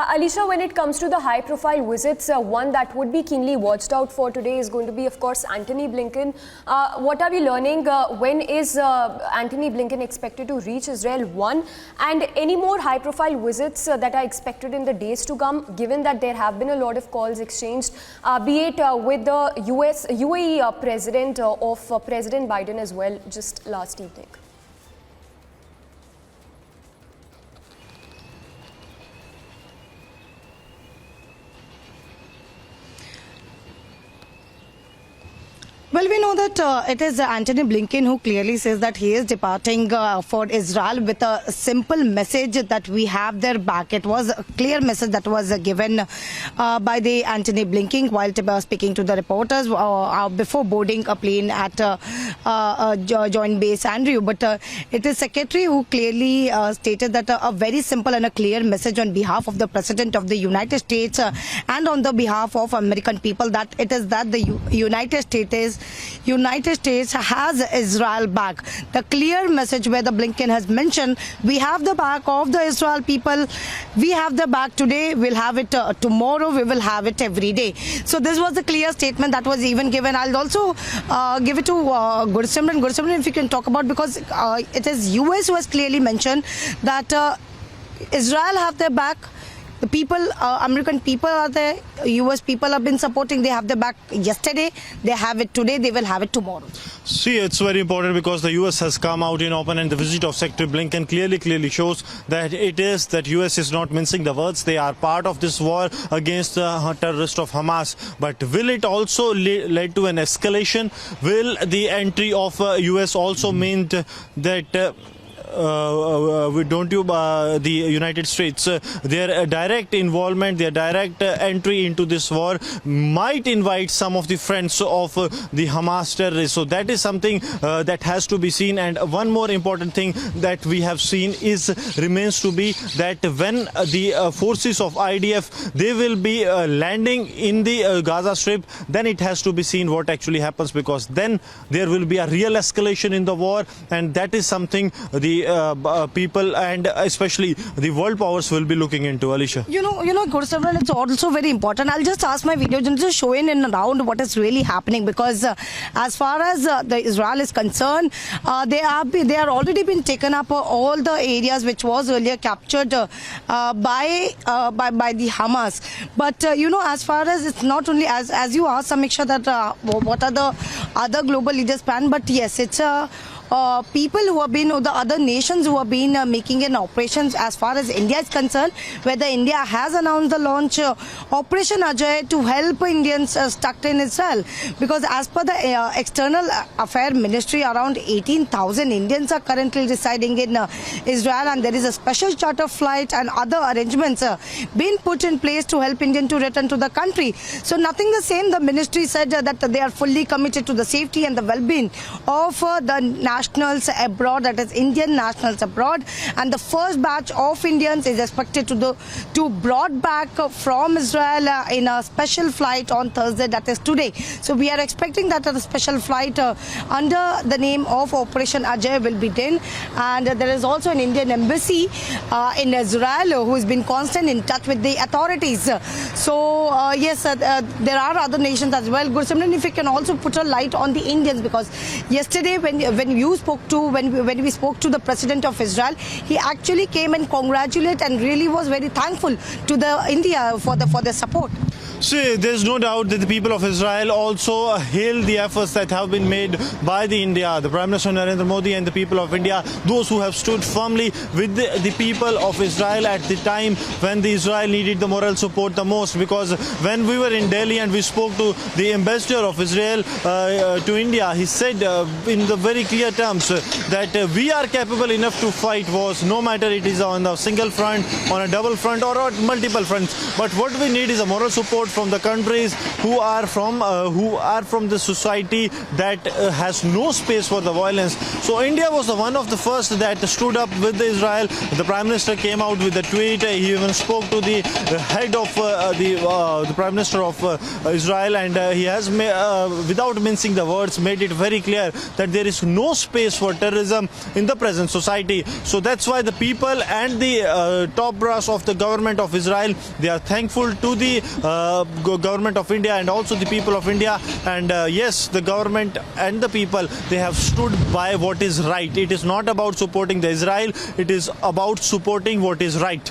Alisha, when it comes to the high-profile visits, one that would be keenly watched out for today is going to be, of course, Antony Blinken. What are we learning? When is Antony Blinken expected to reach Israel? One, and any more high-profile visits that are expected in the days to come, given that there have been a lot of calls exchanged, be it with the UAE president of President Biden as well, just last evening. Well, we know that it is Antony Blinken who clearly says that he is departing for Israel with a simple message that we have their back. It was a clear message that was given by the Antony Blinken while speaking to the reporters before boarding a plane at Joint Base Andrew. But it is Secretary who clearly stated that a very simple and a clear message on behalf of the President of the United States and on the behalf of American people, that it is that the United States has Israel back. The clear message where the Blinken has mentioned, we have the back of the Israel people. We have the back today. We'll have it tomorrow. We will have it every day. So this was the clear statement that was even given. I'll also give it to Gursimran. Gursimran, if you can talk about, because it is US who has clearly mentioned that Israel have their back. The people, American people are there, US people have been supporting, they have their back yesterday, they have it today, they will have it tomorrow. See, it's very important because the US has come out in open, and the visit of Secretary Blinken clearly shows that US is not mincing the words. They are part of this war against the terrorists of Hamas. But will it also lead to an escalation? Will the entry of US also mean that the United States, their direct involvement, their direct entry into this war might invite some of the friends of the Hamas terrorists? So that is something that has to be seen. And one more important thing that we have seen remains to be that when the forces of IDF, they will be landing in the Gaza Strip, then it has to be seen what actually happens, because then there will be a real escalation in the war, and that is something the people and especially the world powers will be looking into. Alicia, you know, Gursimran, it's also very important. I'll just ask my video journalist to show in and around what is really happening, because as far as the Israel is concerned, they are already been taken up all the areas which was earlier captured by the Hamas. But as far as it's not only as you asked, Samiksha, that what are the other global leaders' plan, but yes, it's people who have been, or the other nations who have been making an operations. As far as India is concerned, whether India has announced the launch Operation Ajay to help Indians stuck in Israel, because as per the External Affairs Ministry, around 18,000 Indians are currently residing in Israel, and there is a special charter flight and other arrangements being put in place to help Indians to return to the country. So nothing the same. The ministry said that they are fully committed to the safety and the well-being of the nationals abroad, that is Indian nationals abroad, and the first batch of Indians is expected to brought back from Israel in a special flight on Thursday, that is today. So we are expecting that a special flight under the name of Operation Ajay will be done, and there is also an Indian embassy in Israel who has been constant in touch with the authorities. So yes, there are other nations as well. Gursimran, if you can also put a light on the Indians, because yesterday when we spoke to the President of Israel, he actually came and congratulated and really was very thankful to the India for the support. See, there's no doubt that the people of Israel also hail the efforts that have been made by the Prime Minister Narendra Modi and the people of India, those who have stood firmly with the people of Israel at the time when the Israel needed the moral support the most. Because when we were in Delhi and we spoke to the ambassador of Israel to India, he said in the very clear terms that we are capable enough to fight wars, no matter it is on a single front, on a double front, or on multiple fronts. But what we need is a moral support support from the countries who are from the society that has no space for the violence. So India was the one of the first that stood up with Israel. The Prime Minister came out with a tweet. He even spoke to the head of the Prime Minister of Israel, and he has, without mincing the words, made it very clear that there is no space for terrorism in the present society. So that's why the people and the top brass of the government of Israel, they are thankful to the government of India and also the people of India. And yes, the government and the people, they have stood by what is right. It is not about supporting the Israel. It is about supporting what is right.